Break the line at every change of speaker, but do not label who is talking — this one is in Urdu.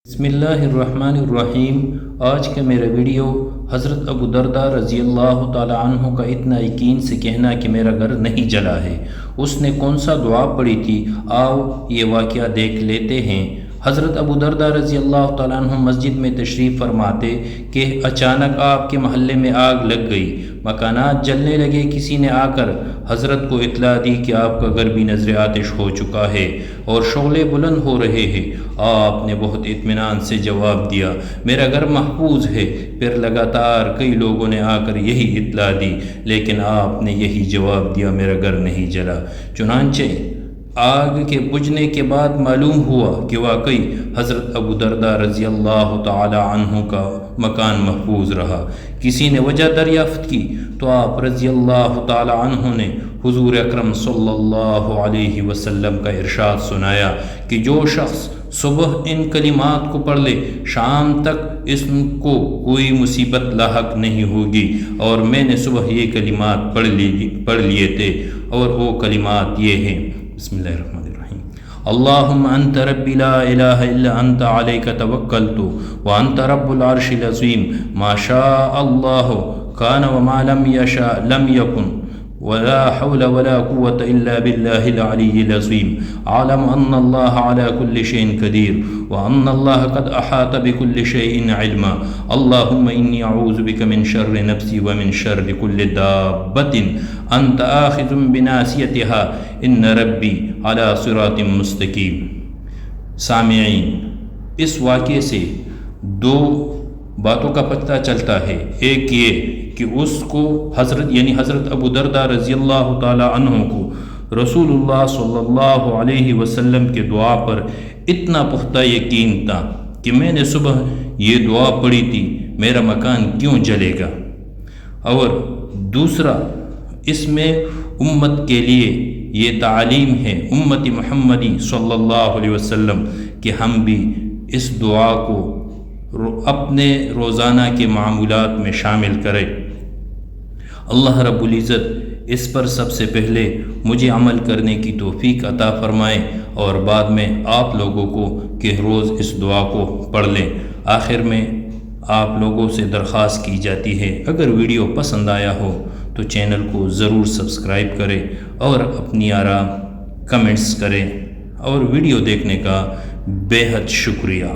بسم اللہ الرحمن الرحیم۔ آج کا میرا ویڈیو حضرت ابو درداء رضی اللہ تعالی عنہ کا اتنا یقین سے کہنا کہ میرا گھر نہیں جلا ہے، اس نے کون سا دعا پڑھی تھی، آؤ یہ واقعہ دیکھ لیتے ہیں۔ حضرت ابو درداء رضی اللہ تعالیٰ عنہ مسجد میں تشریف فرماتے کہ اچانک آپ کے محلے میں آگ لگ گئی، مکانات جلنے لگے۔ کسی نے آ کر حضرت کو اطلاع دی کہ آپ کا گھر بھی نذر آتش ہو چکا ہے اور شعلے بلند ہو رہے ہیں۔ آپ نے بہت اطمینان سے جواب دیا، میرا گھر محفوظ ہے۔ پھر لگاتار کئی لوگوں نے آ کر یہی اطلاع دی، لیکن آپ نے یہی جواب دیا، میرا گھر نہیں جلا۔ چنانچہ آگ کے بجھنے کے بعد معلوم ہوا کہ واقعی حضرت ابو درداء رضی اللہ تعالی عنہ کا مکان محفوظ رہا۔ کسی نے وجہ دریافت کی تو آپ رضی اللہ تعالی عنہ نے حضور اکرم صلی اللہ علیہ وسلم کا ارشاد سنایا کہ جو شخص صبح ان کلمات کو پڑھ لے، شام تک اس کو کوئی مصیبت لاحق نہیں ہوگی۔ اور میں نے صبح یہ کلمات پڑھ لیے تھے، اور وہ کلمات یہ ہیں۔ بسم اللہ الرحمن الرحیم۔ اللہم انت ربی لا الہ الا انت علیک توکلت وانت رب العرش العظیم، ما شاء اللہ کان وما لم یشاء لم یکن، ولا حول ولا قوة الا باللہ العلی العظیم۔ عالم ان اللہ علی کل شیء قدیر وان اللہ قد احاط بكل شیء علما۔ اللہم انی اعوذ بک من شر نفسی ومن شر کل دابۃ انت آخذ بناصیتها ان ربی علی صراط مستقیم۔ سامعین، اس واقعے سے دو باتوں کا پتہ چلتا ہے۔ ایک یہ کہ اس کو حضرت ابو درداء رضی اللہ تعالی عنہ کو رسول اللہ صلی اللہ علیہ وسلم کے دعا پر اتنا پختہ یقین تھا کہ میں نے صبح یہ دعا پڑھی تھی، میرا مکان کیوں جلے گا۔ اور دوسرا، اس میں امت کے لیے یہ تعلیم ہے، امت محمدی صلی اللہ علیہ وسلم، کہ ہم بھی اس دعا کو اپنے روزانہ کے معمولات میں شامل کریں۔ اللہ رب العزت اس پر سب سے پہلے مجھے عمل کرنے کی توفیق عطا فرمائے، اور بعد میں آپ لوگوں کو کہ روز اس دعا کو پڑھ لیں۔ آخر میں آپ لوگوں سے درخواست کی جاتی ہے، اگر ویڈیو پسند آیا ہو تو چینل کو ضرور سبسکرائب کریں اور اپنی آراء کمنٹس کریں، اور ویڈیو دیکھنے کا بے حد شکریہ۔